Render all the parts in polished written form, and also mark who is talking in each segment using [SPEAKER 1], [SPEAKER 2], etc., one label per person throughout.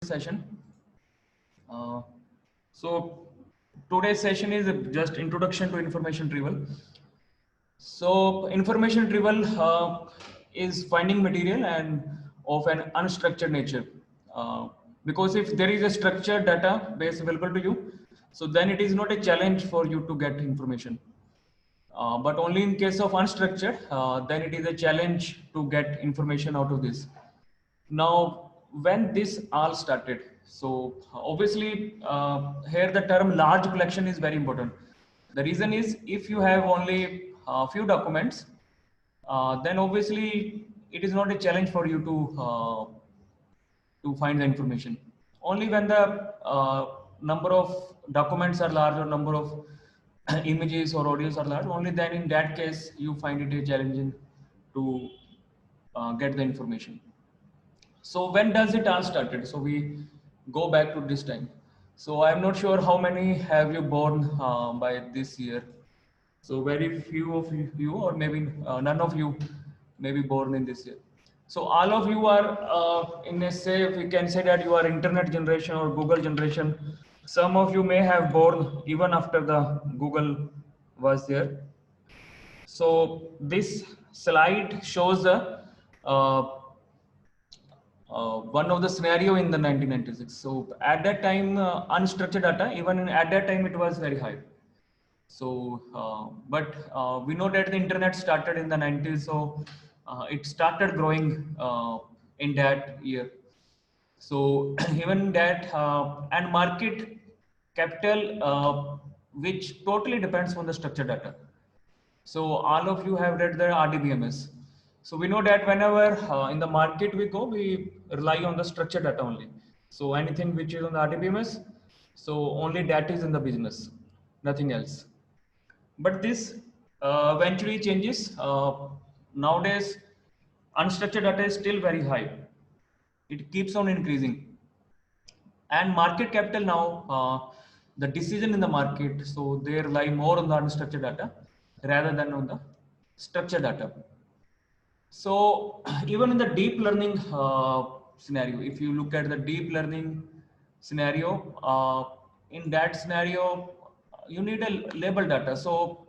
[SPEAKER 1] Session. Uh, so today's session is just introduction to information retrieval. So information retrieval is finding material and of an unstructured nature. Uh, because if there is a structured database available to you, so then it is not a challenge for you to get information. But only in case of unstructured, then it is a challenge to get information out of this. Now, when this all started, so obviously here the term large collection is very important. The reason is if you have only a few documents, then obviously it is not a challenge for you to find the information. Only when the number of documents are large or number of images or audios are large, only then in that case you find it challenging to get the information. So when does it all started? So we go back to this time. So I'm not sure how many have you born by this year. So very few of you, or maybe none of you, may be born in this year. So all of you are in a say, we can say that you are internet generation or Google generation. Some of you may have born even after the Google was there. So this slide shows the uh, one of the scenario in the 1996. So at that time, unstructured data, even at that time, it was very high. So, but we know that the internet started in the 90s, so it started growing in that year. So even that and market capital, which totally depends on the structured data. So all of you have read the RDBMS. So we know that whenever in the market we go, we rely on the structured data only. So anything which is on the RDBMS, so only that is in the business, nothing else. But this eventually changes. Nowadays, unstructured data is still very high. It keeps on increasing. And market capital now, the decision in the market, so they rely more on the unstructured data rather than on the structured data. So even in the deep learning scenario, if you look at the deep learning scenario, in that scenario, you need a label data. So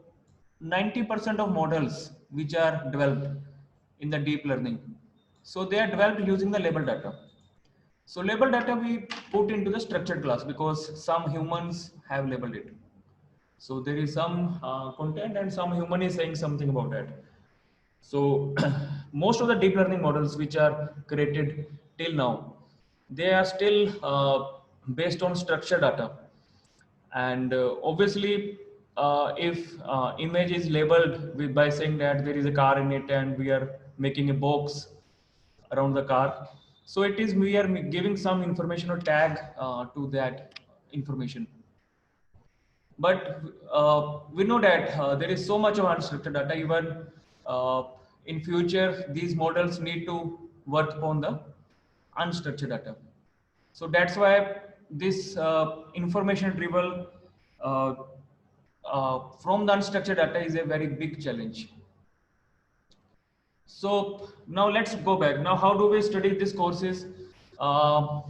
[SPEAKER 1] 90% of models which are developed in the deep learning, so they are developed using the label data. So label data we put into the structured class because some humans have labeled it. So there is some content and some human is saying something about that. So most of the deep learning models which are created till now, they are still based on structured data. And obviously, if image is labeled by saying that there is a car in it and we are making a box around the car, so it is we are giving some information or tag to that information. But we know that there is so much of unstructured data. Even uh, in future, these models need to work on the unstructured data. So that's why this information retrieval from the unstructured data is a very big challenge. So now let's go back. Now, how do we study these courses? Uh,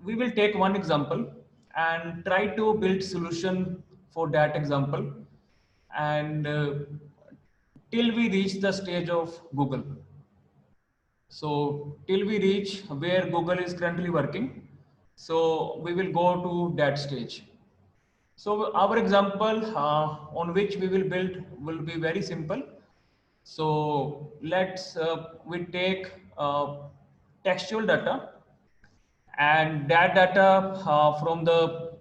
[SPEAKER 1] we will take one example and try to build solution for that example, and till we reach the stage of Google. So till we reach where Google is currently working, so we will go to that stage. So our example on which we will build will be very simple. So let's we take textual data and that data from the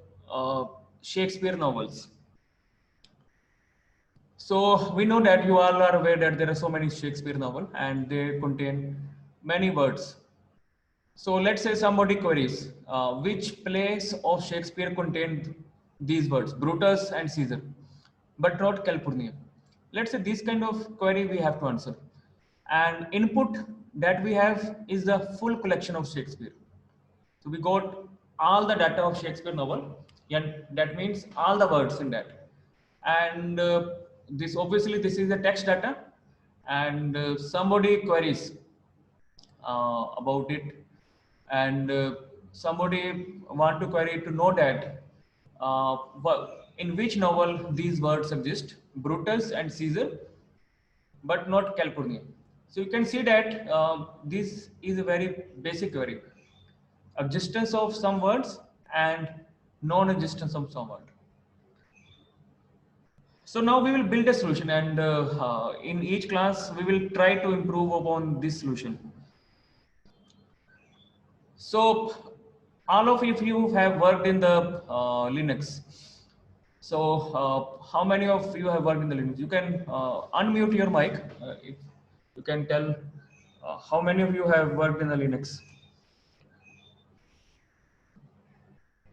[SPEAKER 1] Shakespeare novels. So we know that you all are aware that there are so many Shakespeare novels and they contain many words. So let's say somebody queries which plays of Shakespeare contained these words, Brutus and Caesar, but not California. Let's say this kind of query we have to answer. And input that we have is the full collection of Shakespeare. So we got all the data of Shakespeare novel, and that means all the words in that. And this obviously this is the text data, and somebody queries about it, and somebody want to query to know that in which novel these words exist, Brutus and Caesar, but not Calpurnia. So you can see that this is a very basic query. Existence of some words and non-existence of some word. So now we will build a solution, and in each class we will try to improve upon this solution. So all of you have worked in the Linux. So how many of you have worked in the Linux? You can unmute your mic if you can tell how many of you have worked in the Linux.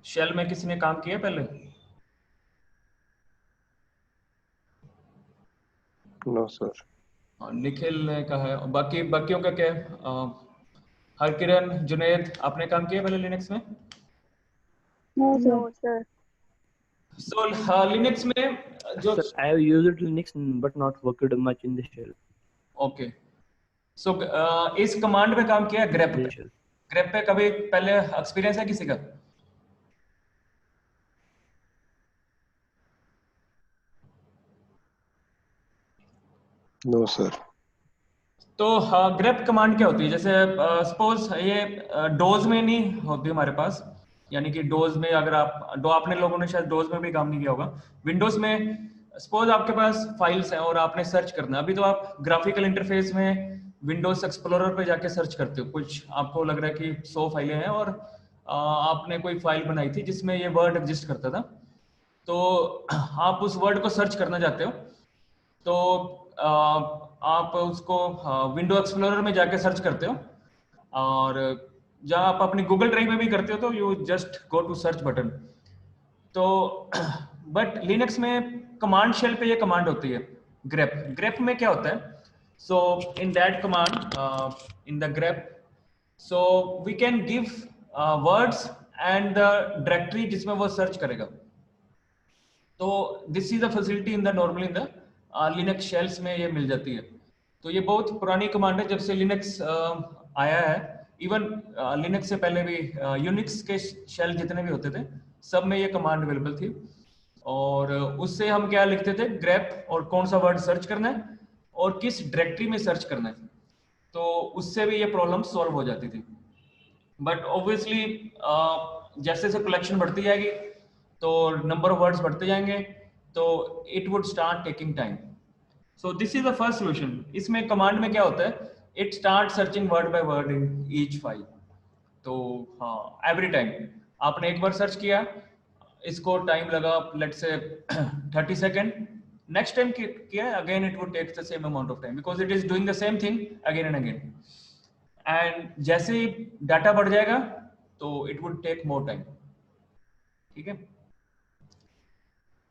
[SPEAKER 1] Shell में किसी ने काम किया पहले?
[SPEAKER 2] No sir.
[SPEAKER 1] Nikhil ने कहा है, बाकियों का क्या है? हरकिरण, जुनैद, आपने काम किया पहले लिनक्स में?
[SPEAKER 3] No sir.
[SPEAKER 1] So Linux में जो
[SPEAKER 4] Sir, I have used Linux but not worked much in the shell.
[SPEAKER 1] Okay. So इस कमांड पे काम किया grep पे? grep पे कभी पहले एक्सपीरियंस है किसी का?
[SPEAKER 2] No sir.
[SPEAKER 1] तो grep कमांड क्या होती है? जैसे सपोज ये डोज में नहीं होती हमारे पास, यानी कि डोज में अगर आपने लोगों ने शायद डोज में भी काम नहीं किया होगा। विंडोज में सपोज आपके पास फाइल्स हैं और आपने सर्च करना, अभी तो आप ग्राफिकल इंटरफेस में विंडोज एक्सप्लोरर पे जाके सर्च करते हो, कुछ आपको लग रहा है कि 100 फाइलें हैं और आपने कोई फाइल बनाई थी जिसमें ये वर्ड एग्जिस्ट करता था, तो आप उस वर्ड को सर्च करना चाहते हो, तो आप उसको विंडो एक्सप्लोरर में जाके सर्च करते हो, और जहाँ आप अपनी गूगल ड्राइव में भी करते हो तो you just go to search button. तो बट लिनक्स में कमांड शेल पे ये कमांड होती है grep। grep में क्या होता है? So in that command in the grep, so we can give words and the directory जिसमें वो सर्च करेगा। तो this is the facility in the normally in the Linux shells में ये मिल जाती है। तो ये बहुत पुरानी कमांड है, जब से लिनक्स आया है। इवन लिनक्स से पहले भी यूनिक्स के शेल जितने भी होते थे सब में ये कमांड अवेलेबल थी, और उससे हम क्या लिखते थे? ग्रेप, और कौन सा वर्ड सर्च करना है और किस डायरेक्टरी में सर्च करना है, तो उससे भी ये प्रॉब्लम सॉल्व हो जाती थी। बट ऑब्वियसली जैसे जैसे कलेक्शन बढ़ती जाएगी तो नंबर ऑफ वर्ड्स बढ़ते जाएंगे, तो it would start taking time. So this is the first solution. इसमें कमांड में क्या होता है? It start searching word by word in each file. तो हाँ, एवरी टाइम आपने एक बार सर्च किया, इसको टाइम लगा let's say 30 second, next time किया again it would take the same amount of time because it is doing the same thing again and again. And जैसे ही डाटा बढ़ जाएगा तो it would take more time. ठीक है,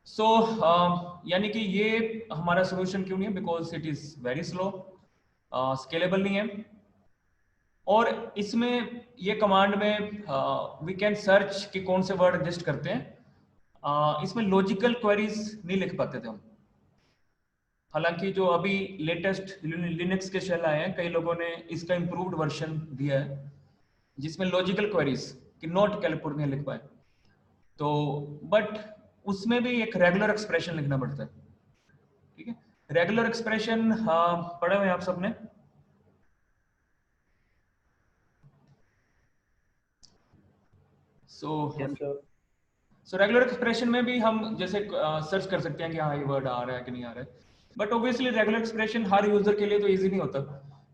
[SPEAKER 1] सो यानी कि ये हमारा सोल्यूशन क्यों नहीं है? Because it is very slow, scalable नहीं है, और इसमें ये कमांड में वी कैन सर्च कि कौन से वर्ड एग्जिस्ट करते हैं। इसमें लॉजिकल क्वेरीज नहीं लिख पाते थे हम। हालांकि जो अभी लेटेस्ट लिनक्स के शेल आए हैं, कई लोगों ने इसका इम्प्रूव्ड वर्जन दिया है जिसमें लॉजिकल क्वेरीज कि नॉट कैलिफोर्निया लिख पाए, तो बट उसमें भी एक रेगुलर एक्सप्रेशन लिखना पड़ता है। ठीक है, रेगुलर एक्सप्रेशन पढ़े हुए आप सबने? सो रेगुलर एक्सप्रेशन में भी हम जैसे सर्च कर सकते हैं कि हाँ ये वर्ड आ रहा है कि नहीं आ रहा है, बट ऑब्वियसली रेगुलर एक्सप्रेशन हर यूजर के लिए तो इजी नहीं होता।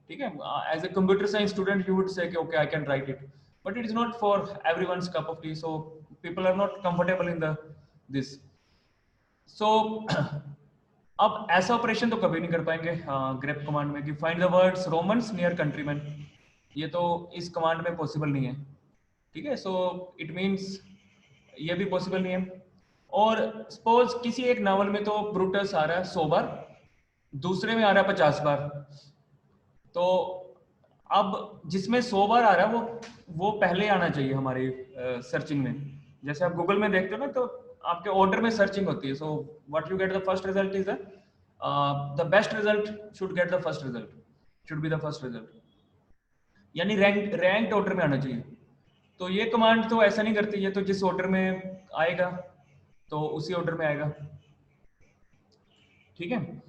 [SPEAKER 1] ठीक है, as a computer science student you would say कि okay I can write it, but it is not for everyone's cup of tea, so people are not comfortable in the this. So अब ऐसा operation तो कभी नहीं कर पाएंगे grep command में कि find the words Romans near countryman, ये तो इस कमांड में पॉसिबल नहीं है। ठीक है, सो इट मींस ये भी पॉसिबल नहीं है। और सपोज किसी एक नावल में तो ब्रूटस आ रहा है 100 बार, दूसरे में आ रहा है 50 बार, तो अब जिसमें 100 बार आ रहा है वो पहले आना चाहिए हमारी सर्चिंग में। जैसे आप गूगल में देखते हो ना, तो आपके ऑर्डर में सर्चिंग होती है, so what you get the first result is the best result should get the first result, should be the first result, यानी रैंक्ड ऑर्डर में आना चाहिए। तो ये कमांड तो ऐसा नहीं करती, ये तो जिस ऑर्डर में आएगा तो उसी ऑर्डर में आएगा, ठीक है।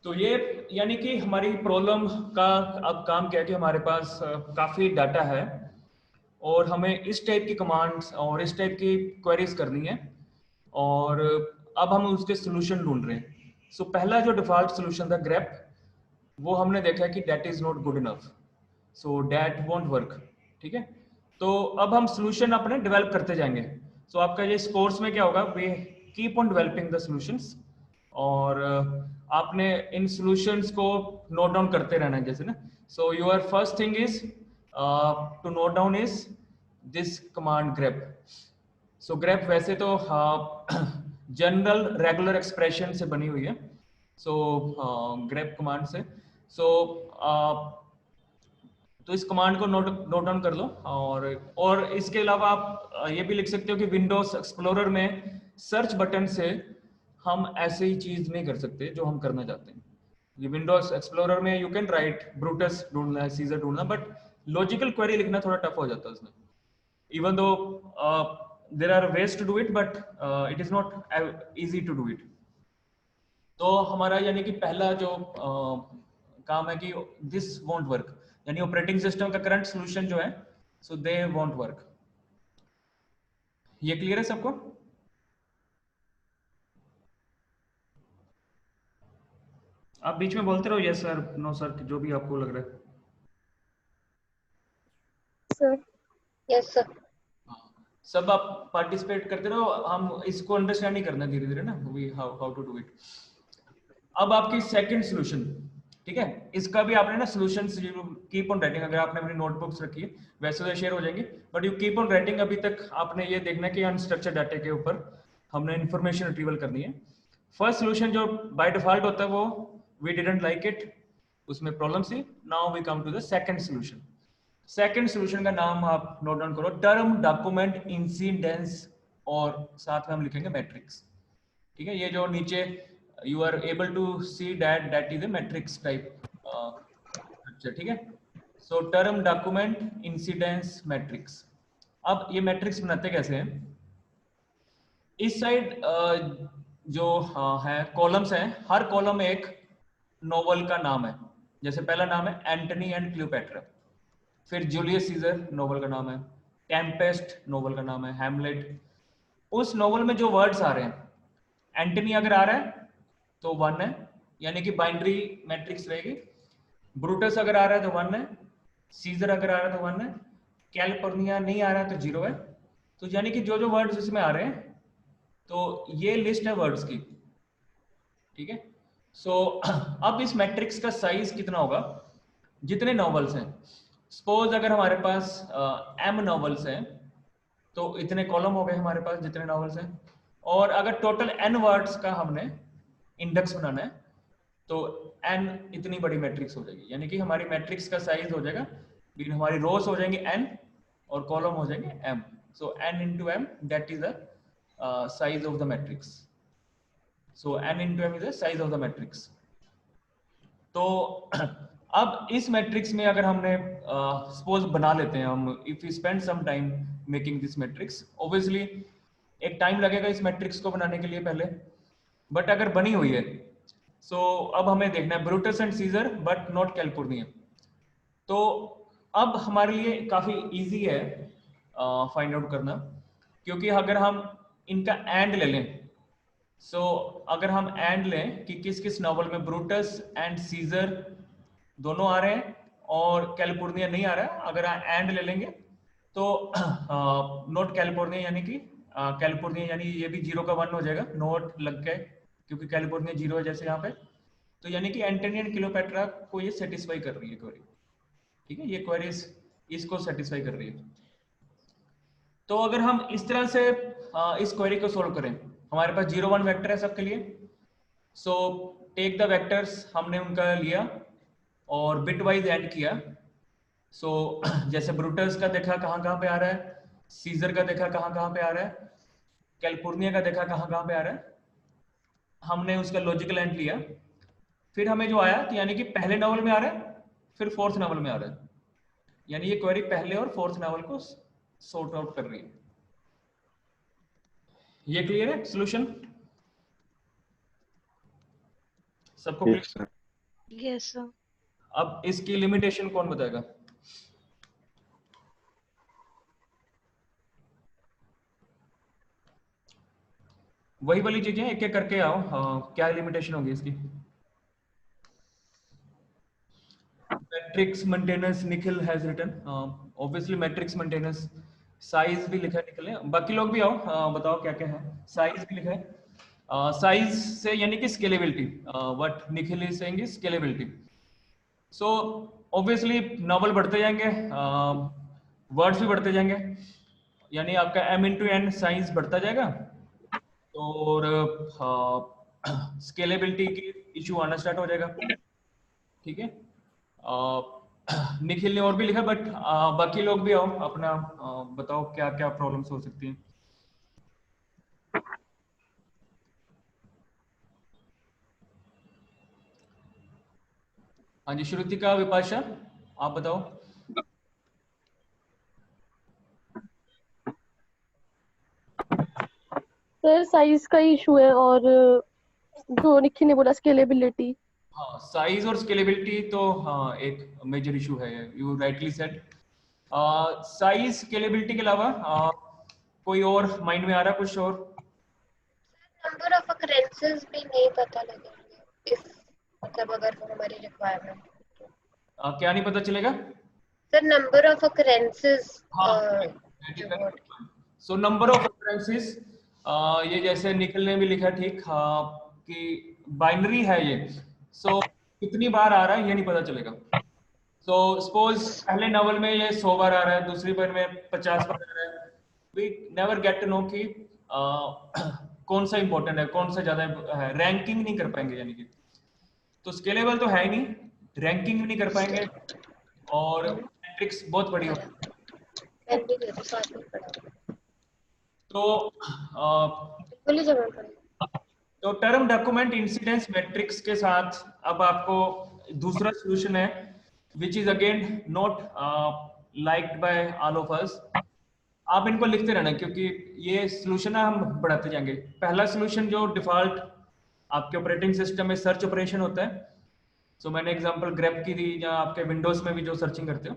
[SPEAKER 1] तो ये यानी कि हमारी प्रॉब्लम का अब काम क्या है कि हमारे पास काफी डाटा है और हमें इस टाइप की कमांड्स और इस टाइप की क्वेरीज करनी है, और अब हम उसके सोल्यूशन ढूंढ रहे हैं। सो पहला जो डिफॉल्ट सोल्यूशन था ग्रेप, वो हमने देखा कि that is not good enough, so that won't work, ठीक है। तो अब हम सोल्यूशन अपने डेवलप करते जाएंगे। सो आपका ये इस कोर्स में क्या होगा, we keep on developing the solutions, और आपने इन सॉल्यूशंस को नोट डाउन करते रहना है, जैसे ना। So your first thing is to note down is this command grep। So grep वैसे तो जनरल रेगुलर एक्सप्रेशन से बनी हुई है, सो grep कमांड से। सो तो इस कमांड को नोट डाउन कर लो, और इसके अलावा आप ये भी लिख सकते हो कि विंडोज एक्सप्लोरर में सर्च बटन से हम ऐसे ही चीज नहीं कर सकते जो हम करना चाहते हैं। ये विंडोज एक्सप्लोरर में यू कैन राइट ब्रूटस ढूंढना है, सीजर ढूंढना, बट लॉजिकल क्वेरी लिखना थोड़ा टफ हो जाता है उसमें, even though there are ways to do it, but it is not easy to do it. तो हमारा यानी कि पहला जो काम है कि दिस वोंट वर्क, यानी ऑपरेटिंग सिस्टम का करंट सॉल्यूशन जो है, सो दे वोंट वर्क। ये क्लियर है सबको? आप बीच में बोलते रहो यस सर, नो सर, जो भी आपको लग रहा है।
[SPEAKER 3] सर। Yes sir.
[SPEAKER 1] सब आप पार्टिसिपेट करते रहो, हम इसको अंडरस्टैंड नहीं करना धीरे धीरे ना, we how to do it. अब आपकी सेकंड सॉल्यूशन, ठीक है, इसका भी आपने ना सॉल्यूशंस कीप ऑन राइटिंग। अगर आपने अपनी नोटबुक्स रखी है वैसे तो शेयर हो जाएंगे, but you keep on writing. अभी तक आपने ये देखना कि अनस्ट्रक्चर्ड डाटा के ऊपर हमने इंफॉर्मेशन रिट्रीवल करनी है। फर्स्ट सॉल्यूशन जो बाय डिफॉल्ट होता है वो वी डिडंट लाइक इट, उसमें प्रॉब्लम थी। Now we come to the second solution. Second solution का नाम आप नोट डाउन करो, टर्म डॉक्यूमेंट इंसिडेंस, और साथ में हम लिखेंगे मैट्रिक्स, ठीक है। ये जो नीचे you are able to see that is a matrix type structure, ठीक है। so term document incidence matrix। अब ये मैट्रिक्स बनाते कैसे हैं, इस साइड जो है कॉलम्स हैं, हर कॉलम एक नोवेल का नाम है। जैसे पहला नाम है एंटनी एंड क्लियोपेट्रा, फिर जूलियस सीजर नोवेल का नाम है, टेम्पेस्ट नोवेल का नाम है, हैमलेट। उस नोवेल में जो वर्ड्स आ रहे हैं, एंटनी अगर आ रहा है तो 1 है, यानी कि बाइनरी मैट्रिक्स रहेगी। ब्रूटस अगर आ रहा है तो 1 है, सीजर अगर आ रहा है तो 1 है, कैलिफोर्निया नहीं आ रहा है तो 0 है। तो यानी कि जो जो वर्ड्स इसमें आ रहे हैं, तो ये लिस्ट है वर्ड्स की, ठीक है। सो अब इस मैट्रिक्स का साइज कितना होगा, जितने नॉवेल्स हैं। सपोज अगर हमारे पास m नॉवेल्स हैं तो इतने कॉलम हो गए हमारे पास जितने नॉवेल्स हैं, और अगर टोटल n वर्ड्स का हमने इंडेक्स बनाना है तो n इतनी बड़ी मैट्रिक्स हो जाएगी, यानी कि हमारी मैट्रिक्स का साइज हो जाएगा, हमारी रोज हो जाएंगे n और कॉलम हो जाएंगे m। So n into m that is the size of the matrix। so n into m is the size of the matrix। तो अब इस मैट्रिक्स में अगर हमने सपोज बना लेते हैं हम, if you spend some time making this matrix, obviously एक टाइम लगेगा इस मैट्रिक्स को बनाने के लिए पहले, बट अगर बनी हुई है, सो अब हमें देखना है Brutus and seizure but not California. तो अब हमारे लिए काफी इजी है फाइंड आउट करना, क्योंकि अगर हम इनका एंड ले लें, सो अगर हम एंड लें कि किस किस नॉवल में ब्रूटस एंड सीजर दोनों आ रहे हैं और कैलिफोर्निया नहीं आ रहा है, अगर एंड ले लेंगे तो नॉट कैलिफोर्निया, यानी कि कैलिफोर्निया, यानी ये भी 0 का 1 हो जाएगा, नोट लग गए क्योंकि कैलिफोर्निया 0 है जैसे यहाँ पे। तो यानी कि एंटनी एंड क्लियोपेट्रा को ये सेटिस्फाई कर रही है क्वेरी, ठीक है, ये क्वेरी इसको सेटिस्फाई कर रही है। तो अगर हम इस तरह से इस क्वेरी को सोल्व करें, हमारे पास 0 1 वेक्टर है सबके लिए। सो टेक द वेक्टर्स, हमने उनका लिया और बिट वाइज एंड किया। सो जैसे ब्रूटस का देखा कहाँ कहाँ पे आ रहा है, सीजर का देखा कहाँ कहाँ पे आ रहा है, कैलिफोर्निया का देखा कहाँ कहाँ पे आ रहा है, हमने उसका लॉजिकल एंड लिया। फिर हमें जो आया, तो यानी कि पहले नॉवल में आ रहा है, फिर फोर्थ नॉवल में आ रहा है, यानी ये क्वेरी पहले और फोर्थ नॉवल को सॉर्ट आउट कर रही है। ये क्लियर है सॉल्यूशन सबको clear?
[SPEAKER 2] Yes, sir.
[SPEAKER 3] Yes, sir.
[SPEAKER 1] अब इसकी लिमिटेशन कौन बताएगा? वही वाली चीजें एक एक करके आओ। क्या लिमिटेशन होगी इसकी? Matrix maintenance Nikhil has written, obviously matrix maintenance. Size भी लिखा है निखिल ने। बाकी लोग भी आओ, बताओ क्या क्या है। साइज भी लिखा है। साइज से यानी कि scalability, what Nikhil is saying is scalability. So obviously novel बढ़ते जाएंगे, वर्ड्स भी बढ़ते जाएंगे, यानी आपका m/n साइज बढ़ता जाएगा, और स्केलेबिलिटी की इशू आना स्टार्ट हो जाएगा। ठीक है, निखिल ने और भी लिखा, बट बाकी लोग भी आओ अपना, बताओ क्या क्या प्रॉब्लम्स हो सकती हैं। हाँ जी, श्रुतिका, विपाशा, आप बताओ।
[SPEAKER 5] सर साइज का इशू है, और जो निखिल ने बोला स्केलेबिलिटी।
[SPEAKER 1] हाँ, साइज और स्केलेबिलिटी तो हाँ एक मेजर इशू है, you rightly said. Size scalability के अलावा कोई और माइंड में आ रहा कुछ और?
[SPEAKER 3] नंबर ऑफ occurrences भी नहीं पता लगेंगे इस, मतलब अगर वो हमारी रिक्वायरमेंट।
[SPEAKER 1] क्या नहीं पता चलेगा?
[SPEAKER 3] Sir number of occurrences,
[SPEAKER 1] so number of occurrences, ये जैसे निखिल ने भी लिखा, ठीक, कि बाइनरी है ये, सो कितनी बार आ रहा है ये नहीं पता चलेगा। सो सपोज पहले नॉवल में ये 100 बार आ रहा है, दूसरी बार में 50 बार आ रहा है, we never get to know कि कौन सा इंपॉर्टेंट है, कौन सा ज्यादा है, रैंकिंग नहीं कर पाएंगे, यानी कि तो स्केलेबल तो है ही नहीं, रैंकिंग भी नहीं कर पाएंगे, और मैट्रिक्स बहुत बड़ी होगी। तो
[SPEAKER 3] बिल्कुल ही जमा पड़ेगा।
[SPEAKER 1] तो टर्म डॉक्यूमेंट इंसिडेंस मैट्रिक्स के साथ अब आपको दूसरा सॉल्यूशन है, which is again not liked by all of us. आप इनको लिखते रहना, क्योंकि ये सॉल्यूशन हम बढ़ाते जाएंगे। पहला सॉल्यूशन जो डिफॉल्ट आपके ऑपरेटिंग सिस्टम में सर्च ऑपरेशन होता है, सो मैंने एग्जांपल ग्रेप की दी, या आपके विंडोज में भी जो सर्चिंग करते हो।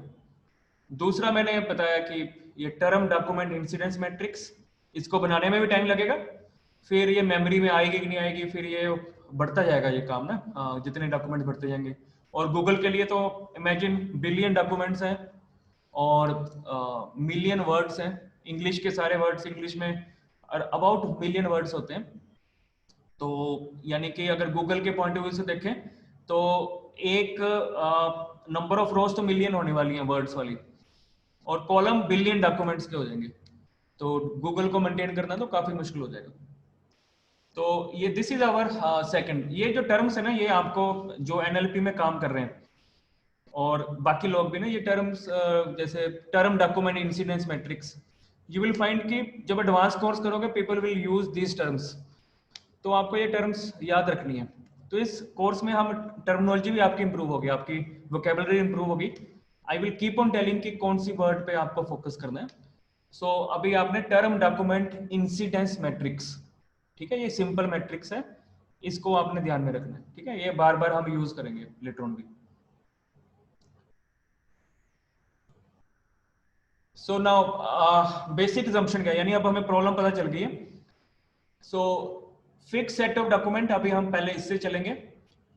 [SPEAKER 1] दूसरा मैंने बताया कि ये टर्म डॉक्यूमेंट इंसिडेंस मैट्रिक्स, इसको बनाने में भी टाइम लगेगा, फिर ये मेमोरी में आएगी कि नहीं आएगी, फिर ये बढ़ता जाएगा ये काम ना, जितने डॉक्यूमेंट्स बढ़ते जाएंगे। और गूगल के लिए तो इमेजिन बिलियन डॉक्यूमेंट्स हैं और मिलियन वर्ड्स हैं, इंग्लिश के सारे वर्ड्स इंग्लिश में अबाउट मिलियन वर्ड्स होते हैं। तो यानी कि अगर गूगल के पॉइंट ऑफ व्यू से देखें तो एक नंबर ऑफ रोज तो मिलियन होने वाली हैं वर्ड्स वाली, और कॉलम बिलियन डॉक्यूमेंट्स के हो जाएंगे, तो गूगल को मेंटेन करना तो काफी मुश्किल हो जाएगा। तो ये दिस इज आवर सेकंड। ये जो टर्म्स है ना, ये आपको जो एनएलपी में काम कर रहे हैं और बाकी लोग भी ना, ये टर्म्स जैसे term document incidence matrix, you will find कि जब एडवांस कोर्स करोगे people will use these terms, तो आपको ये टर्म्स याद रखनी है। तो इस कोर्स में हम टर्मिनोलॉजी भी आपकी इंप्रूव होगी, आपकी वोकेबलरी इंप्रूव होगी। I will keep on telling कि कौन सी वर्ड पे आपको फोकस करना है। सो अभी आपने टर्म डॉक्यूमेंट इंसिडेंस मैट्रिक्स, ठीक है, ये सिंपल मैट्रिक्स है, इसको आपने ध्यान में रखना है, ठीक है, ये बार बार हम यूज करेंगे लेटर ऑन भी। सो नाउ बेसिक assumption क्या है, यानी अब हमें प्रॉब्लम पता चल गई है। So fix set of document, अभी हम पहले इससे चलेंगे,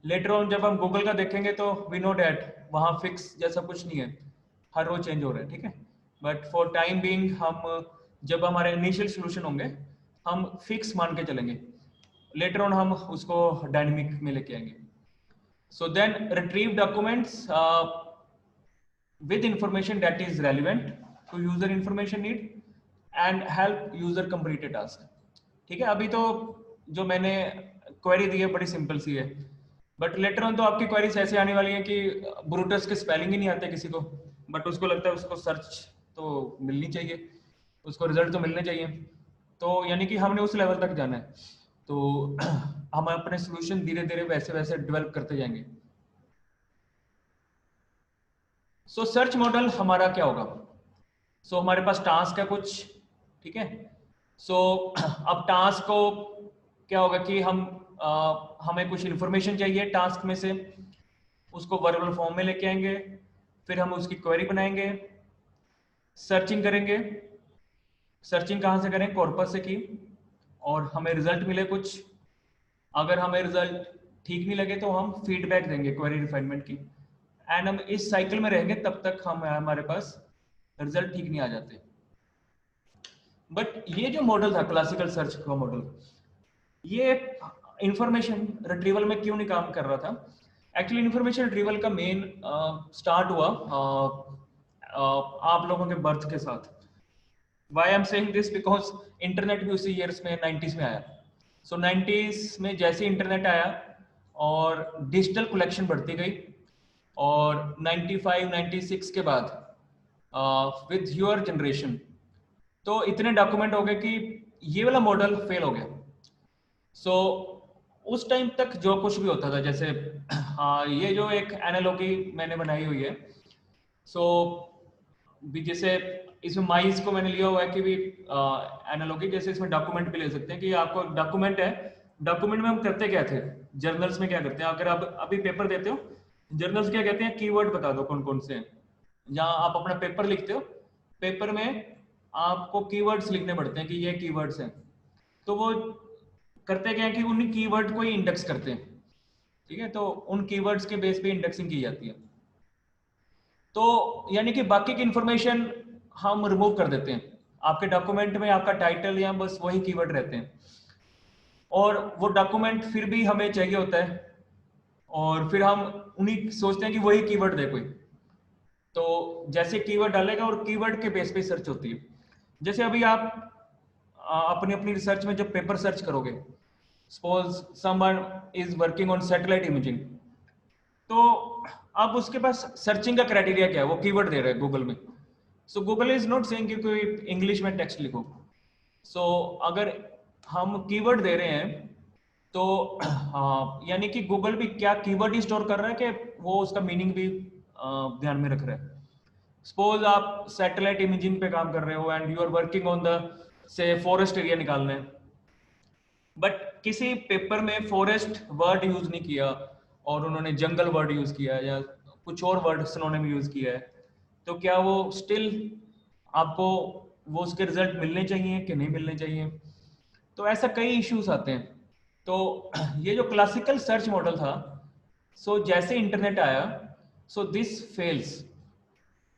[SPEAKER 1] लेटर ऑन जब हम गूगल का देखेंगे तो वी नो डैट वहां फिक्स जैसा कुछ नहीं है, हर रोज चेंज हो रहा है, ठीक है। बट फॉर टाइम बीइंग हम जब हमारे इनिशियल सोल्यूशन होंगे हम फिक्स मान के चलेंगे, लेटर ऑन हम उसको डायनेमिक में लेके आएंगे। So then retrieve documents with information that is relevant to user information need and help user complete a task। ठीक है, अभी तो जो मैंने क्वेरी दी है बड़ी सिंपल सी है, बट लेटर ऑन तो आपकी क्वेरीज ऐसे आने वाली है कि ब्रूटस के स्पेलिंग ही नहीं आते किसी को, बट उसको लगता है उसको सर्च तो मिलनी चाहिए, उसको रिजल्ट तो मिलने चाहिए। तो यानी कि हमने उस लेवल तक जाना है, तो हम अपने सोल्यूशन धीरे धीरे वैसे वैसे डेवलप करते जाएंगे। सो सर्च मॉडल हमारा क्या होगा? सो हमारे पास टास्क है कुछ, ठीक है। सो अब टास्क को क्या होगा कि हमें कुछ इन्फॉर्मेशन चाहिए टास्क में से, उसको वर्बल फॉर्म में लेके आएंगे, फिर हम उसकी क्वेरी बनाएंगे, सर्चिंग करेंगे। सर्चिंग कहाँ से करें? कॉर्पस से की, और हमें रिजल्ट मिले कुछ। अगर हमें रिजल्ट ठीक नहीं लगे तो हम फीडबैक देंगे क्वेरी रिफाइनमेंट की, एंड हम इस साइकिल में रहेंगे तब तक हमारे पास रिजल्ट ठीक नहीं आ जाते। बट ये जो मॉडल था क्लासिकल सर्च का मॉडल, ये इंफॉर्मेशन रिट्रीवल में क्यों नहीं काम कर रहा था? एक्चुअली इंफॉर्मेशन रिट्रीवल का मेन स्टार्ट हुआ आप लोगों के बर्थ के साथ। Why I'm saying this? Because internet भी उसी ईयर्स में 90s में आया। सो 90s में जैसे इंटरनेट आया और डिजिटल कलेक्शन बढ़ती गई, और 95 96 के बाद विद योर जनरेशन तो इतने डॉक्यूमेंट हो गए कि ये वाला मॉडल फेल हो गया। सो उस टाइम तक जो कुछ भी होता था, जैसे ये जो एक एनालॉजी मैंने बनाई हुई है, सो भी जैसे इसमें माइस को मैंने लिया हुआ है कि भी एनालॉजी, जैसे इसमें डॉक्यूमेंट भी ले सकते हैं कि आपको डॉक्यूमेंट है, डॉक्यूमेंट में हम करते क्या थे, जर्नल्स में क्या करते हैं, अगर आप अभी पेपर देते हो, जर्नल्स क्या कहते हैं, कीवर्ड बता दो कौन कौन से हैं। जहाँ आप अपना पेपर लिखते हो, पेपर में आपको कीवर्ड्स लिखने पड़ते हैं कि ये कीवर्ड्स हैं, तो वो करते क्या है कि उन कीवर्ड को ही इंडेक्स करते हैं, ठीक है। तो उन कीवर्ड्स के बेस पे इंडेक्सिंग की जाती है। तो यानी कि बाकी की इंफॉर्मेशन हम रिमूव कर देते हैं, आपके डॉक्यूमेंट में आपका टाइटल या बस वही कीवर्ड रहते हैं, और वो डॉक्यूमेंट फिर भी हमें चाहिए होता है, और फिर हम उन्हीं सोचते हैं कि वही कीवर्ड दे कोई, तो जैसे कीवर्ड डालेगा और कीवर्ड के बेस पे सर्च होती है। जैसे अभी आप अपनी अपनी रिसर्च में जब पेपर सर्च करोगे, suppose someone is working on satellite imaging, तो अब उसके पास सर्चिंग का क्राइटेरिया क्या है, वो कीवर्ड दे रहा है गूगल में। सो गूगल इज नॉट सेइंग कि कोई इंग्लिश में टेक्स्ट लिखो। सो अगर हम कीवर्ड दे रहे हैं तो यानी कि गूगल भी क्या कीवर्ड ही स्टोर कर रहा है कि वो उसका मीनिंग भी ध्यान में रख रहा है। सपोज आप सैटेलाइट इमेजिंग पे काम कर रहे हो and you are working on the से फॉरेस्ट एरिया निकालना है, बट किसी पेपर में फॉरेस्ट वर्ड यूज नहीं किया और उन्होंने जंगल वर्ड यूज किया या कुछ और वर्ड सिनोनिम यूज किया है, तो क्या वो स्टिल आपको वो उसके रिजल्ट मिलने चाहिए कि नहीं मिलने चाहिए? तो ऐसा कई इश्यूज आते हैं। तो ये जो क्लासिकल सर्च मॉडल था, सो जैसे इंटरनेट आया, सो दिस फेल्स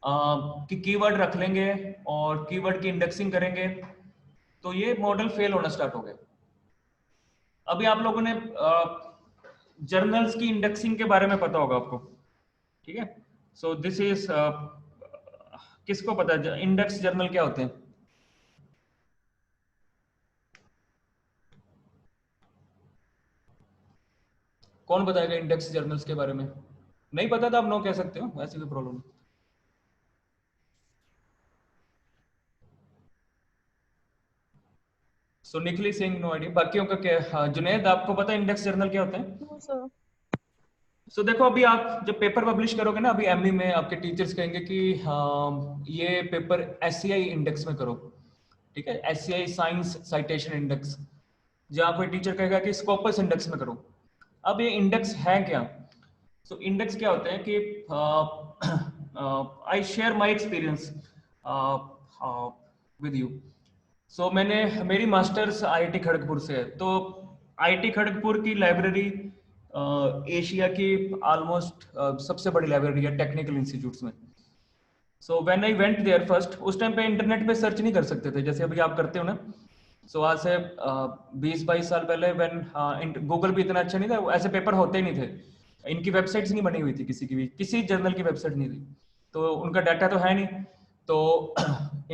[SPEAKER 1] कि कीवर्ड रख लेंगे और कीवर्ड की इंडेक्सिंग करेंगे, तो ये मॉडल फेल होना स्टार्ट हो गया। अभी आप लोगों ने जर्नल्स की इंडेक्सिंग के बारे में पता होगा आपको, ठीक है। सो दिस इज किसको पता है इंडेक्स जर्नल क्या होते हैं? कौन बताएगा इंडेक्स जर्नल्स के बारे में? नहीं पता तो आप नो कह सकते हो, ऐसी कोई प्रॉब्लम नहीं। सो निखिल सिंह नो आइडिया, बाकियों का क्या? हाँ, जुनैद आपको पता है इंडेक्स जर्नल क्या होते हैं? सो देखो अभी आप जब पेपर पब्लिश करोगे ना, अभी एमई में आपके टीचर्स कहेंगे कि ये पेपर एससीआई इंडेक्स में करो, ठीक है, एससीआई साइंस साइटेशन इंडेक्स, जहाँ कोई टीचर कहेगा कि स्कोपस इंडेक्स में करो। अब ये इंडेक्स है क्या? सो इंडेक्स क्या होते हैं कि I share my experience with you. So मेरी मास्टर्स आईआईटी खड़गपुर से है, तो आईआईटी खड़गपुर की लाइब्रेरी एशिया की ऑलमोस्ट सबसे बड़ी लाइब्रेरी है टेक्निकल इंस्टीट्यूट्स में। So when I went there first, उस टाइम पे इंटरनेट पे सर्च नहीं कर सकते थे जैसे अभी आप करते हो ना। सो आज से 20-22 साल पहले व्हेन गूगल भी इतना अच्छा नहीं था, ऐसे पेपर होते ही नहीं थे, इनकी वेबसाइट्स नहीं बनी हुई थी, किसी की भी किसी जर्नल की वेबसाइट नहीं थी, तो उनका डाटा तो है नहीं, तो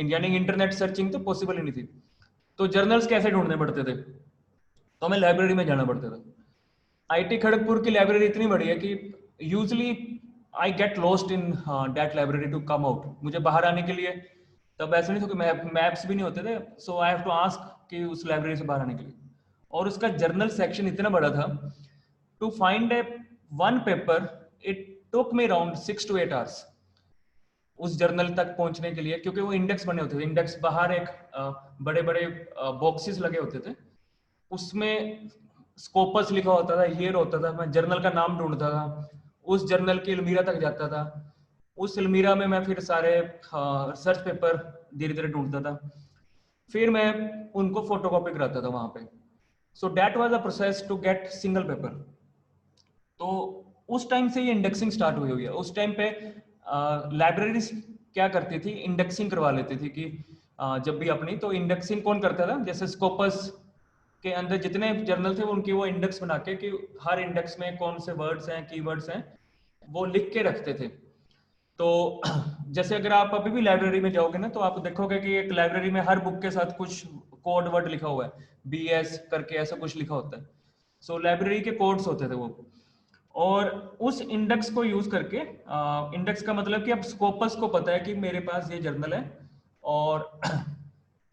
[SPEAKER 1] यानी इंटरनेट सर्चिंग तो पॉसिबल ही नहीं थी। तो जर्नल्स कैसे ढूंढने पड़ते थे? तो हमें लाइब्रेरी में जाना पड़ता था। आईटी खड़गपुर की लाइब्रेरी इतनी बड़ी है कि usually I get lost in that library to come out. मुझे बाहर आने के लिए तब ऐसा नहीं था कि मैप्स भी नहीं होते थे, सो आई हैव टू आस्क कि उस लाइब्रेरी से बाहर आने के लिए। और उसका जर्नल सेक्शन इतना बड़ा था, to find a one paper it took me around 6 to 8 hours। उस जर्नल तक पहुंचने के लिए, क्योंकि वो इंडेक्स बने होते थे। इंडेक्स बाहर एक बड़े बड़े बॉक्सेस लगे होते थे, उसमें स्कोपस लिखा होता था, ईयर होता था, मैं जर्नल का नाम ढूंढता था, उस जर्नल की अलमीरा तक जाता था, उस अलमीरा में मैं फिर सारे रिसर्च पेपर धीरे धीरे ढूंढता था, फिर मैं उनको फोटोकॉपी कराता था वहां पे। So that was a process to get single paper. तो उस टाइम से ये इंडेक्सिंग स्टार्ट हुई है। उस टाइम पे लाइब्रेरीज क्या करती थी, इंडेक्सिंग करवा लेती थी कि जब भी अपनी, तो इंडेक्सिंग कौन करता था, जैसे स्कोपस के अंदर जितने जर्नल थे उनकी वो इंडेक्स बना के कि हर इंडेक्स में कौन से वर्ड्स हैं, कीवर्ड्स हैं, वो लिख के रखते थे। तो जैसे अगर आप अभी भी लाइब्रेरी में जाओगे ना, तो आप देखोगे कि एक लाइब्रेरी में हर बुक के साथ कुछ कोड वर्ड लिखा हुआ है, BS करके ऐसा कुछ लिखा होता है। सो लाइब्रेरी के कोड्स होते थे वो, और उस इंडेक्स को यूज करके, इंडेक्स का मतलब कि अब स्कोपस को पता है कि मेरे पास ये जर्नल है, और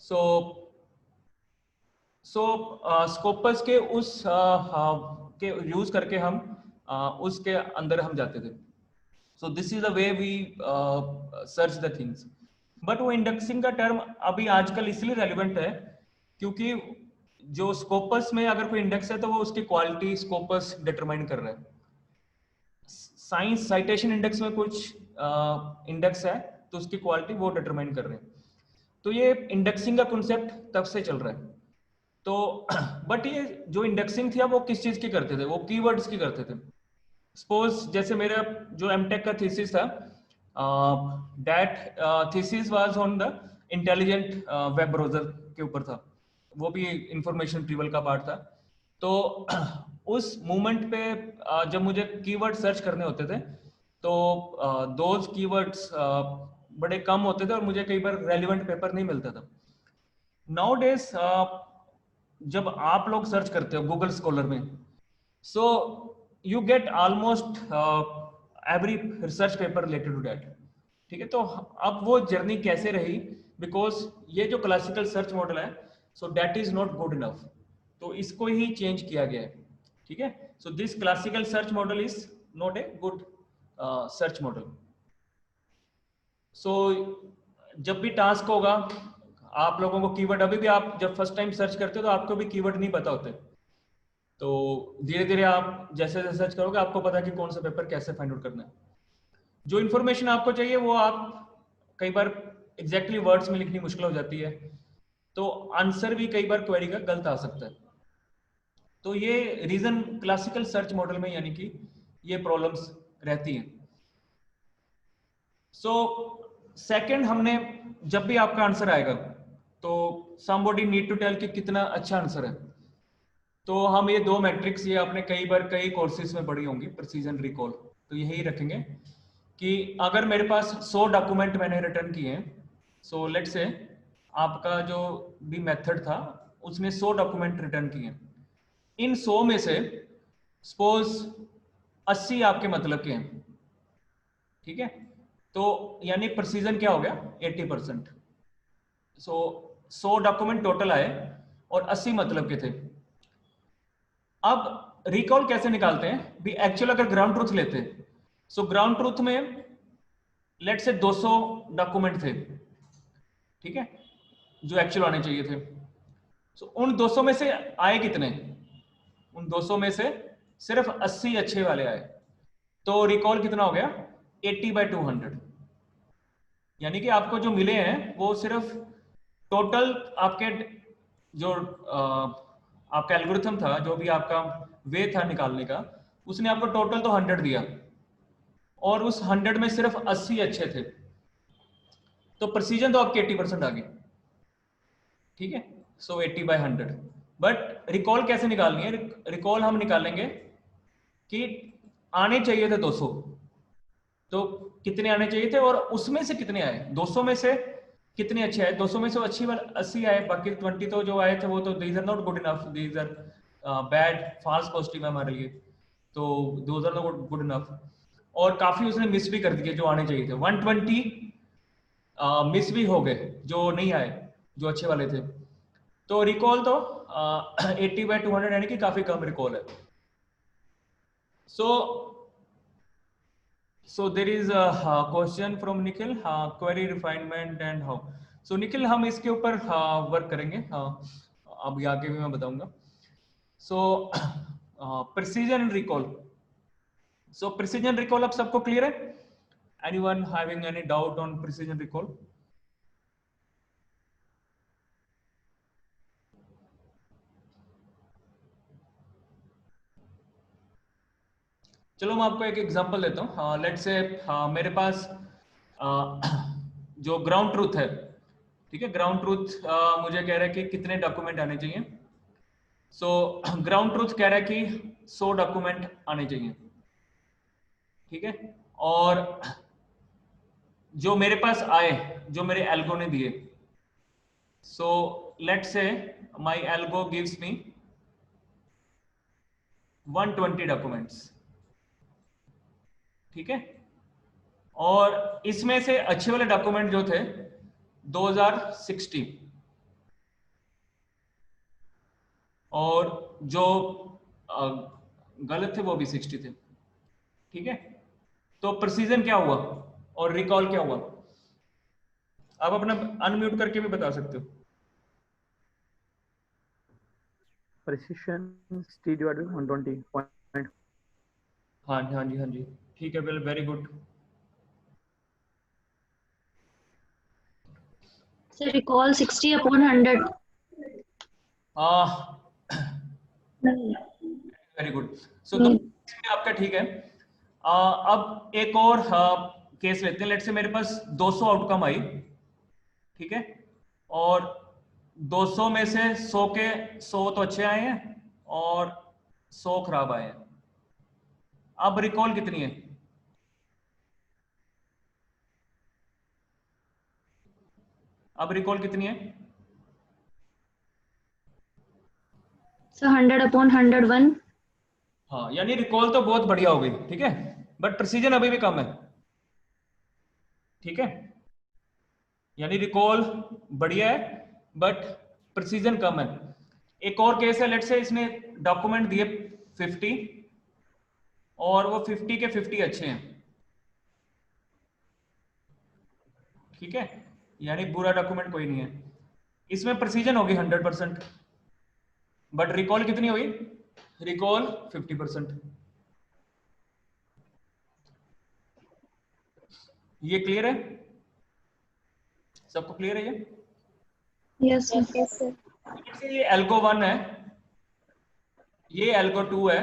[SPEAKER 1] सो स्कोपस के उस के यूज करके हम उसके अंदर हम जाते थे। So this is the way we search the things. But वो इंडेक्सिंग का टर्म अभी आजकल इसलिए रेलिवेंट है क्योंकि जो स्कोपस में अगर कोई इंडेक्स है तो वो उसकी क्वालिटी स्कोपस डिटरमाइन कर रहा है। साइंस साइटेशन इंडेक्स में कुछ इंडेक्स है तो उसकी क्वालिटी वो डिटरमाइन कर रहे हैं। तो ये इंडेक्सिंग का कॉन्सेप्ट तब से चल रहा है। तो बट ये जो इंडेक्सिंग थी अब वो किस चीज की करते थे, वो कीवर्ड्स की करते थे। सपोज जैसे मेरा जो एमटेक का थीसिस था, that thesis was on the intelligent web browser के ऊपर था, वो भी इंफॉर्मेशन रिट्रीवल का पार्ट था। तो उस मोमेंट पे जब मुझे कीवर्ड सर्च करने होते थे तो दोज कीवर्ड्स बड़े कम होते थे और मुझे कई बार रेलिवेंट पेपर नहीं मिलता था। नाउ डेज जब आप लोग सर्च करते हो गूगल स्कॉलर में, so you get almost every research paper related to that. ठीक है, तो अब वो जर्नी कैसे रही, बिकॉज ये जो क्लासिकल सर्च मॉडल है, so that is not good enough, तो इसको ही चेंज किया गया है। ठीक है, so this classical search model is not a good search model. So जब भी टास्क होगा आप लोगों को कीवर्ड, अभी भी आप जब फर्स्ट टाइम सर्च करते हो तो आपको भी कीवर्ड नहीं पता होते, तो धीरे धीरे आप जैसे जैसे सर्च करोगे आपको पता है कि कौन सा पेपर कैसे फाइंड आउट करना है। जो इन्फॉर्मेशन आपको चाहिए वो आप कई बार एग्जैक्टली वर्ड्स में लिखनी मुश्किल हो जाती है, तो आंसर भी कई बार क्वेरी का गलत आ सकता है। तो ये रीजन क्लासिकल सर्च मॉडल में यानी कि ये प्रॉब्लम्स रहती हैं। सो सेकंड, हमने जब भी आपका आंसर आएगा तो समबॉडी नीड टू टेल कि कितना अच्छा आंसर है। तो हम ये दो मैट्रिक्स, ये आपने कई बार कई कोर्सेज में पढ़ी होंगी, प्रिसीजन, रिकॉल, तो यही रखेंगे कि अगर मेरे पास 100 डॉक्यूमेंट मैंने रिटर्न किए हैं, सो लेट से आपका जो भी मेथड था उसने 100 डॉक्यूमेंट रिटर्न किए, इन 100 में से सपोज 80 आपके मतलब के हैं। ठीक है, तो यानी प्रिसीजन क्या हो गया, 80%। सो 100 डॉक्यूमेंट टोटल आए और 80 मतलब के थे। अब रिकॉल कैसे निकालते हैं भी, एक्चुअल अगर ग्राउंड ट्रूथ लेते हैं, सो ग्राउंड ट्रूथ में लेट से 200 डॉक्यूमेंट थे, ठीक है, जो एक्चुअल आने चाहिए थे। सो उन 200 में से आए कितने, उन 200 में से सिर्फ 80 अच्छे वाले आए, तो रिकॉल कितना हो गया, 80/200। यानी कि आपको जो मिले हैं वो सिर्फ टोटल आपके जो आपका एल्गोरिथम था, जो भी आपका वे था निकालने का, उसने आपको टोटल तो 100 दिया और उस 100 में सिर्फ 80 अच्छे थे, तो प्रिसीजन तो आपकी 80% आ गई। ठीक है, सो 80/100। बट रिकॉल कैसे निकालनी है, रिकॉल हम निकालेंगे कि आने चाहिए थे 200, तो कितने आने चाहिए थे और उसमें से कितने आए, 200 में से कितने अच्छे आए, 200 में से अच्छी वाले 80 आए, बाकी 20 तो जो आए थे वो तो these are not good enough, these are bad, false positive है हमारे लिए, तो those are not good enough. और काफी उसने मिस भी कर दिए जो आने चाहिए थे, 120 मिस भी हो गए जो नहीं आए, जो अच्छे वाले थे। तो रिकॉल तो 80/200 यानी कि काफी कम रिकॉल है। सो So there is a question from Nikhil, query refinement and how. So Nikhil, हम इसके ऊपर वर्क करेंगे, अभी आगे भी मैं बताऊंगा. So precision and recall. So precision recall अब सबको clear है? Anyone having any doubt on precision recall? चलो मैं आपको एक एग्जांपल देता हूँ. लेट्स से मेरे पास जो ग्राउंड ट्रूथ है, ठीक है, ग्राउंड ट्रूथ मुझे कह रहा है कि कितने डॉक्यूमेंट आने चाहिए. सो ग्राउंड ट्रूथ कह रहा है कि 100 डॉक्यूमेंट आने चाहिए, ठीक है. और जो मेरे पास आए, जो मेरे एल्गो ने दिए, so let's say my algo gives me 120 documents, ठीक है. और इसमें से अच्छे वाले डॉक्यूमेंट जो थे 2060, और जो गलत थे वो भी 60 थे, ठीक है. तो प्रिसीजन क्या हुआ और रिकॉल क्या हुआ? आप अपना अनम्यूट करके भी बता सकते हो.
[SPEAKER 4] precision t divided by 120 point.
[SPEAKER 1] हाँ जी, हाँ जी, हाँ जी, ठीक है, well, very good.
[SPEAKER 6] Sir, recall 60 upon 100.
[SPEAKER 1] Very good. So तो इसमें आपका ठीक है. अब एक और केस लेते हैं. लेट्स से मेरे पास 200 आउटकम आई, ठीक है, और 200 में से 100 के 100 तो अच्छे आए हैं और 100 खराब आए हैं. अब रिकॉल कितनी है? अब रिकॉल कितनी है?
[SPEAKER 6] So 100 upon 101.
[SPEAKER 1] हाँ, यानी रिकॉल तो बहुत बढ़िया हो गई, ठीक है, बट प्रिसीजन अभी भी कम है, ठीक है. यानी रिकॉल बढ़िया है बट प्रिसीजन कम है. एक और केस है. लेट्स से इसने डॉक्यूमेंट दिए 50 और वो 50 के 50 अच्छे हैं, ठीक है, यानी बुरा डॉक्यूमेंट कोई नहीं है. इसमें प्रिसीजन होगी 100%, बट रिकॉल कितनी हुई? रिकॉल 50%. ये क्लियर है? सबको क्लियर है ये?
[SPEAKER 6] Yes, sir.
[SPEAKER 3] Yes, sir.
[SPEAKER 1] ये एल्गो 1 है, ये एल्गो 2 है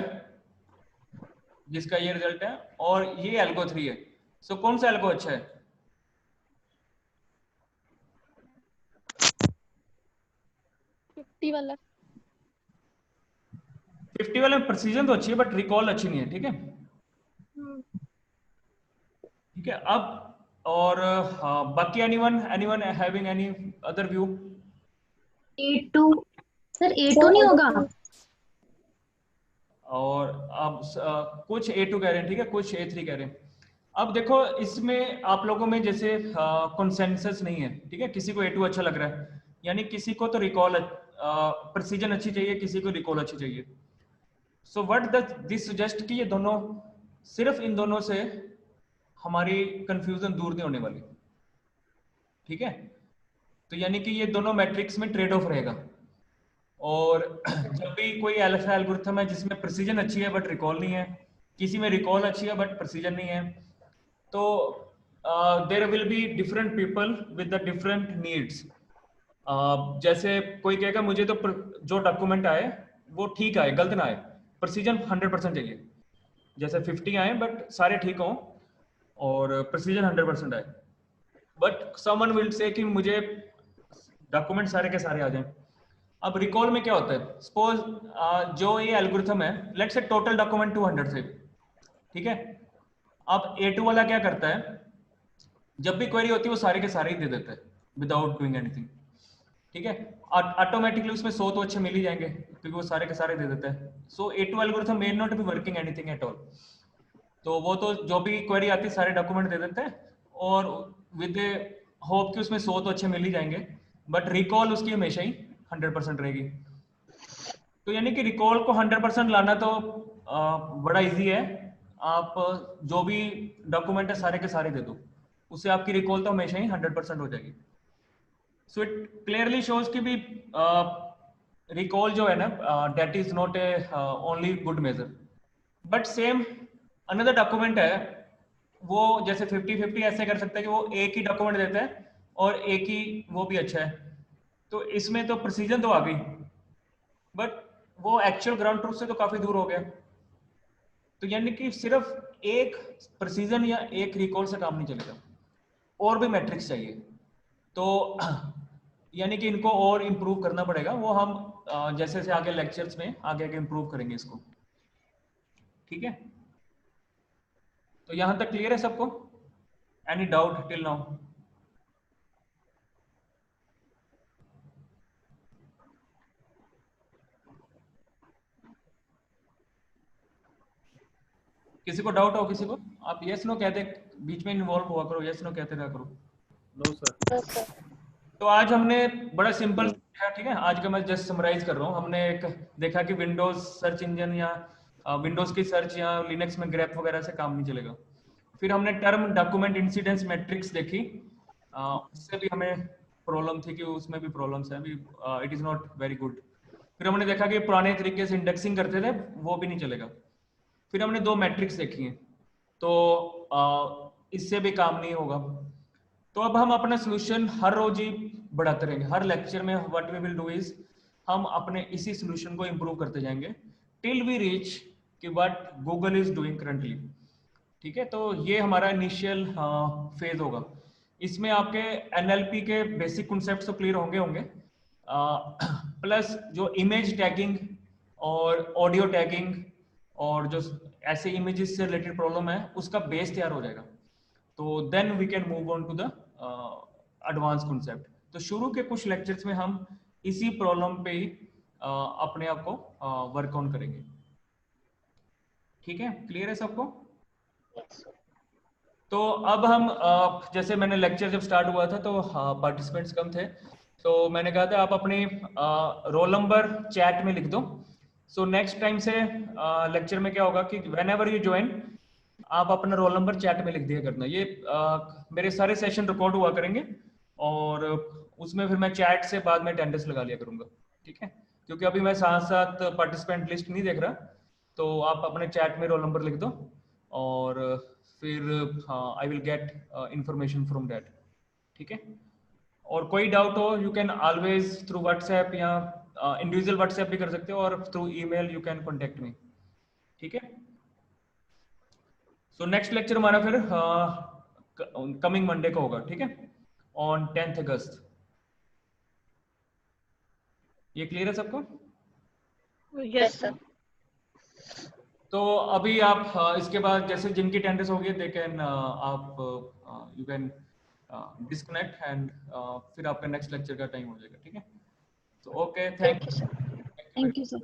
[SPEAKER 1] जिसका ये रिजल्ट है, और ये एल्गो 3 है. सो कौन सा एल्गो अच्छा है?
[SPEAKER 5] 50 वाला.
[SPEAKER 1] 50 वाले में प्रिसीजन तो अच्छी है बट रिकॉल अच्छी नहीं है, ठीक है, ठीक है. अब और बाकी anyone having any other view?
[SPEAKER 6] A2. Sir, A2 नहीं होगा.
[SPEAKER 1] और अब कुछ A2 कह रहे हैं, ठीक है, कुछ A3 कह रहे हैं. अब देखो इसमें आप लोगों में जैसे कंसेंसस नहीं है, ठीक है, किसी को A2 अच्छा लग रहा है, यानी किसी को तो रिकॉल प्रिसीजन अच्छी चाहिए, किसी को रिकॉल अच्छी चाहिए. So what does this suggest कि ये दोनों, सिर्फ इन दोनों से हमारी कंफ्यूजन दूर नहीं होने वाली, ठीक है. तो यानी कि ये दोनों मैट्रिक्स में ट्रेड ऑफ रहेगा. और जब भी कोई ऐसा एल्गोरिथम है जिसमें प्रिसीजन अच्छी है बट रिकॉल नहीं है, किसी में रिकॉल अच्छी है बट प्रिसीजन नहीं है, तो there will be different people with the different needs. जैसे कोई कहेगा मुझे तो जो डॉक्यूमेंट आए वो ठीक आए, गलत ना आए, प्रिसीजन 100% चाहिए. जैसे 50 आए बट सारे ठीक हों और प्रिसीजन 100% आए. बट समवन विल से कि मुझे डॉक्यूमेंट सारे के सारे आ जाएं. अब रिकॉल में क्या होता है? सपोज जो ये एल्गोरिथम है, लेट्स से टोटल डॉक्यूमेंट 200 थे, ठीक है. अब A2 वाला क्या करता है? जब भी क्वेरी होती है वो सारे के सारे ही दे देता है विदाउट डूइंग एनीथिंग, ठीक है. ऑटोमेटिकली उसमें 100 तो अच्छे मिल ही जाएंगे क्योंकि वो सारे के सारे दे देता है. सो A2 algorithm may not be working anything at all. तो वो तो जो भी क्वेरी आती है सारे डॉक्यूमेंट दे देते हैं और विद होप कि उसमें 100 तो अच्छे मिल ही जाएंगे, बट रिकॉल उसकी हमेशा ही 100% रहेगी. तो यानी कि रिकॉल को 100% लाना तो बड़ा इजी है, आप जो भी डॉक्यूमेंट है सारे के सारे दे दो, उससे आपकी रिकॉल तो हमेशा ही 100% हो जाएगी। सो इट क्लियरली शोज कि भी रिकॉल जो है ना that is not a only good measure, but same another document है वो जैसे 50-50 ऐसे कर सकता है कि वो एक ही डॉक्यूमेंट देता है और एक ही वो भी अच्छा है, तो इसमें तो प्रिसीजन तो आ गई, बट वो एक्चुअल ग्राउंड ट्रूथ से तो काफी दूर हो गया। तो यानी कि सिर्फ एक प्रिसीजन या एक रिकॉल से काम नहीं चलेगा, और भी मैट्रिक्स चाहिए। तो यानी कि इनको और इम्प्रूव करना पड़ेगा, वो हम जैसे जैसे आगे लेक्चर्स में आगे आगे इम्प्रूव करेंगे इसको, ठीक है। तो यहां तक क्लियर है सबको? Any doubt till now? किसी को डाउट हो किसी को? आप यस नो कहते, बीच में इन्वॉल्व हुआ करो, यस नो कहते रहा करो।
[SPEAKER 4] No sir.
[SPEAKER 3] No sir.
[SPEAKER 1] तो आज हमने बड़ा सिंपल है, ठीक है, आज का मैं जस्ट समराइज कर रहा हूँ। हमने एक देखा कि विंडोज सर्च इंजन या विंडोज की सर्च या लिनक्स में ग्रेप वगैरह से काम नहीं चलेगा। फिर हमने टर्म डॉक्यूमेंट इंसिडेंस मैट्रिक्स देखी, उससे भी हमें प्रॉब्लम थी कि उसमें भी प्रॉब्लम्स है, it is not very good. फिर हमने देखा कि पुराने तरीके से इंडेक्सिंग करते थे, वो भी नहीं चलेगा। फिर हमने दो मैट्रिक्स देखी हैं, तो इससे भी काम नहीं होगा। तो अब हम अपना सोल्यूशन हर रोज ही बढ़ाते रहेंगे, हर लेक्चर में what we will do is हम अपने इसी सोल्यूशन को इंप्रूव करते जाएंगे टिल वी रीच कि what Google is doing currently, ठीक है। तो ये हमारा इनिशियल फेज होगा। इसमें आपके एनएलपी के बेसिक कॉन्सेप्ट्स तो क्लियर होंगे प्लस जो इमेज टैगिंग और ऑडियो टैगिंग और जो ऐसे इमेजेस से रिलेटेड प्रॉब्लम है उसका बेस तैयार हो जाएगा। तो then we can move on to the advance concept. तो शुरू के कुछ लेक्चर्स में हम इसी प्रॉब्लम पे ही अपने आप को वर्क ऑन करेंगे, ठीक है। क्लियर है सबको?
[SPEAKER 3] Yes sir.
[SPEAKER 1] तो अब हम जैसे मैंने लेक्चर जब स्टार्ट हुआ था तो पार्टिसिपेंट्स कम थे, तो मैंने कहा था आप अपनी रोल नंबर चैट में लिख दो। सो नेक्स्ट टाइम से लेक्चर में क्या होगा कि वेन एवर यू ज्वाइन आप अपना रोल नंबर चैट में लिख दिया करना। ये मेरे सारे सेशन रिकॉर्ड हुआ करेंगे और उसमें फिर मैं चैट से बाद में अटेंडेंस लगा लिया करूंगा, ठीक है। क्योंकि अभी मैं साथ साथ पार्टिसिपेंट लिस्ट नहीं देख रहा, तो आप अपने चैट में रोल नंबर लिख दो और फिर I will get information from that, ठीक है। और कोई डाउट हो you can always through WhatsApp या इंडिविजुअल व्हाट्सएप भी कर सकते हो और through email you can contact me, ठीक है। सो नेक्स्ट लेक्चर हमारा फिर कमिंग मंडे को होगा, ठीक है, ऑन 10th अगस्त। ये क्लियर है सबको?
[SPEAKER 3] Yes sir.
[SPEAKER 1] तो अभी आप इसके बाद जैसे जिनकी अटेंडेंस होगी दे कैन आप यू कैन डिस्कनेक्ट एंड फिर आपका नेक्स्ट लेक्चर का टाइम हो जाएगा, ठीक है। तो okay,
[SPEAKER 3] thank you sir.
[SPEAKER 1] Thank you.
[SPEAKER 6] Thank you, sir.